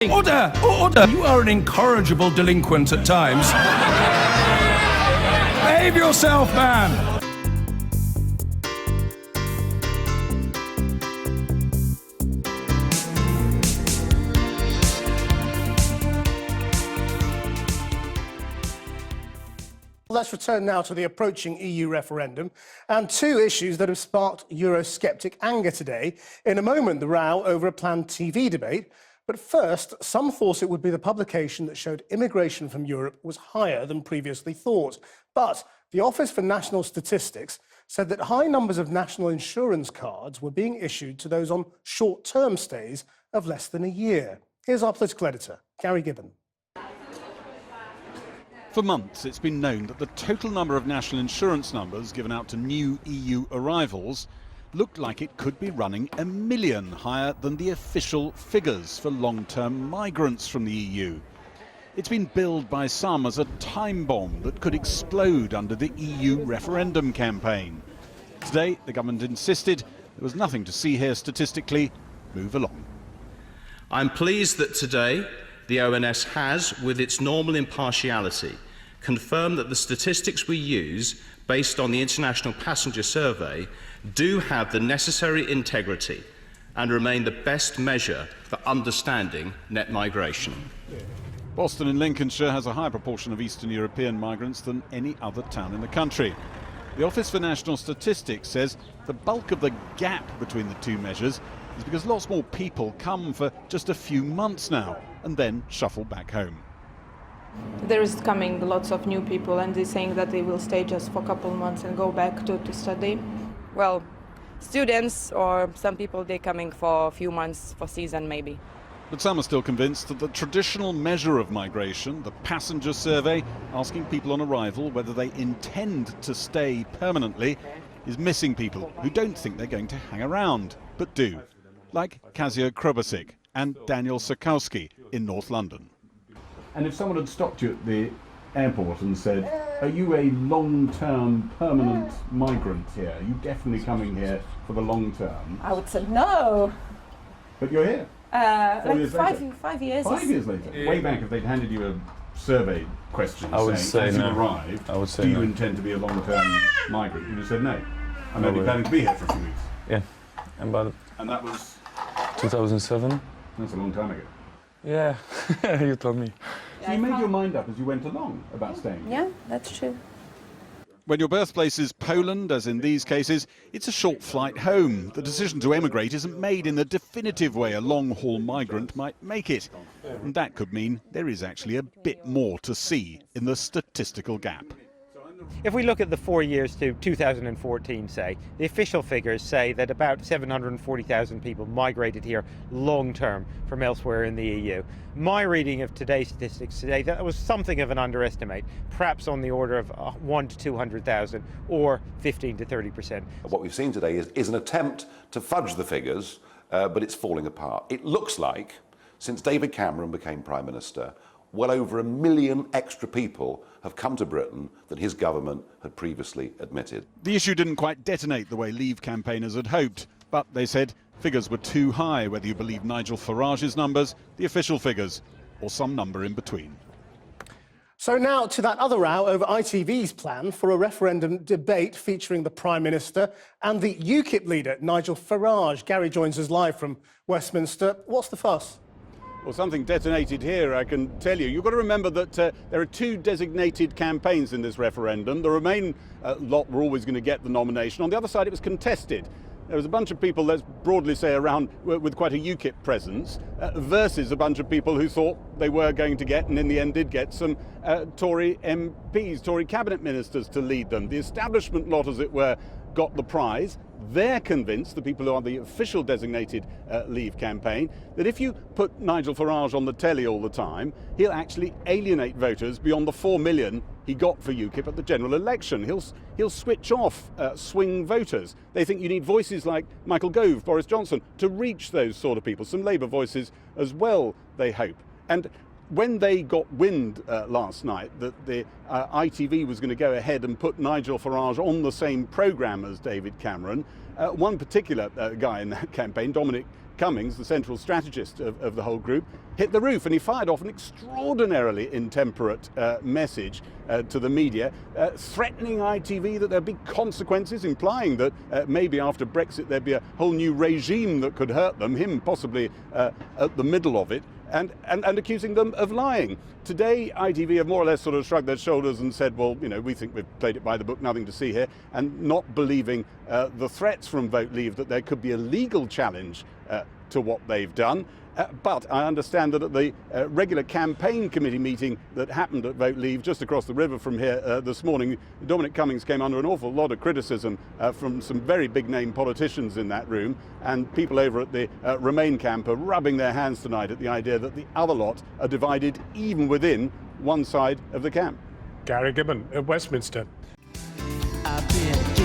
Order! Order! You are an incorrigible delinquent at times. Behave yourself, man! Let's return now to the approaching EU referendum and two issues that have sparked Eurosceptic anger today. In a moment, the row over a planned TV debate. But first, some thought it would be the publication that showed immigration from Europe was higher than previously thought. But the Office for National Statistics said that high numbers of national insurance cards were being issued to those on short-term stays of less than a year. Here's our political editor, Gary Gibbon. For months, it's been known that the total number of national insurance numbers given out to new EU arrivals looked like it could be running 1 million higher than the official figures for long-term migrants from the EU. It's been billed by some as a time bomb that could explode under the EU referendum campaign. Today, the government insisted there was nothing to see here statistically. Move along. I'm pleased that today the ONS has, with its normal impartiality, confirmed that the statistics we use, based on the International Passenger Survey, do have the necessary integrity and remain the best measure for understanding net migration. Boston in Lincolnshire has a higher proportion of Eastern European migrants than any other town in the country. The Office for National Statistics says the bulk of the gap between the two measures is because lots more people come for just a few months now and then shuffle back home. There is coming lots of new people and they're saying that they will stay just for a couple of months and go back to study. Well, students or some people, they're coming for a few months for season maybe. But some are still convinced that the traditional measure of migration, the passenger survey, asking people on arrival whether they intend to stay permanently, is missing people who don't think they're going to hang around, but do, like Kazia Krobasic and Daniel Sokowski in North London. And if someone had stopped you at the airport and said, are you a long-term permanent migrant here? Are you definitely coming here for the long term? I would say no. But you're here. Like 5 years. 5 years later. Yeah. Way back, if they'd handed you a survey question I would saying, say as no. you arrived, I would say do you no. intend to be a long-term migrant? You'd have said no. I'm only would. planning to be here for a few weeks. Yeah, about And that was, 2007. that's a long time ago. Yeah, you told me. So you made your mind up as you went along about staying here. Yeah, that's true. When your birthplace is Poland, as in these cases, it's a short flight home. The decision to emigrate isn't made in the definitive way a long-haul migrant might make it. And that could mean there is actually a bit more to see in the statistical gap. If we look at the 4 years to 2014, say, the official figures say that about 740,000 people migrated here long-term from elsewhere in the EU. My reading of today's statistics today, that was something of an underestimate, perhaps on the order of 1 to 200,000 or 15 to 30%. What we've seen today is an attempt to fudge the figures, but it's falling apart. It looks like, since David Cameron became Prime Minister, well over 1 million extra people have come to Britain than his government had previously admitted. The issue didn't quite detonate the way Leave campaigners had hoped, but they said figures were too high, whether you believe Nigel Farage's numbers, the official figures, or some number in between. So now to that other row over ITV's plan for a referendum debate featuring the Prime Minister and the UKIP leader, Nigel Farage. Gary joins us live from Westminster. What's the fuss? Well, something detonated here, I can tell you. You've got to remember that there are two designated campaigns in this referendum. The Remain lot were always going to get the nomination. On the other side, it was contested. There was a bunch of people, let's broadly say, around with quite a UKIP presence, versus a bunch of people who thought they were going to get, and in the end did get, some Tory MPs, Tory cabinet ministers to lead them. The establishment lot, as it were, got the prize. They're convinced, the people who are the official designated Leave campaign, that if you put Nigel Farage on the telly all the time, he'll actually alienate voters beyond the 4 million he got for UKIP at the general election. He'll switch off swing voters. They think you need voices like Michael Gove, Boris Johnson, to reach those sort of people. Some Labour voices as well, they hope. And when they got wind last night that the ITV was going to go ahead and put Nigel Farage on the same programme as David Cameron, one particular guy in that campaign, Dominic Cummings, the central strategist of the whole group, hit the roof, and he fired off an extraordinarily intemperate message to the media, threatening ITV that there'd be consequences, implying that maybe after Brexit there'd be a whole new regime that could hurt them, him possibly at the middle of it, and accusing them of lying. Today, ITV have more or less sort of shrugged their shoulders and said, well, you know, we think we've played it by the book, nothing to see here, and not believing the threats from Vote Leave that there could be a legal challenge to what they've done. But I understand that at the regular campaign committee meeting that happened at Vote Leave just across the river from here this morning, Dominic Cummings came under an awful lot of criticism from some very big name politicians in that room, and people over at the Remain camp are rubbing their hands tonight at the idea that the other lot are divided even within one side of the camp. Gary Gibbon at Westminster. I've been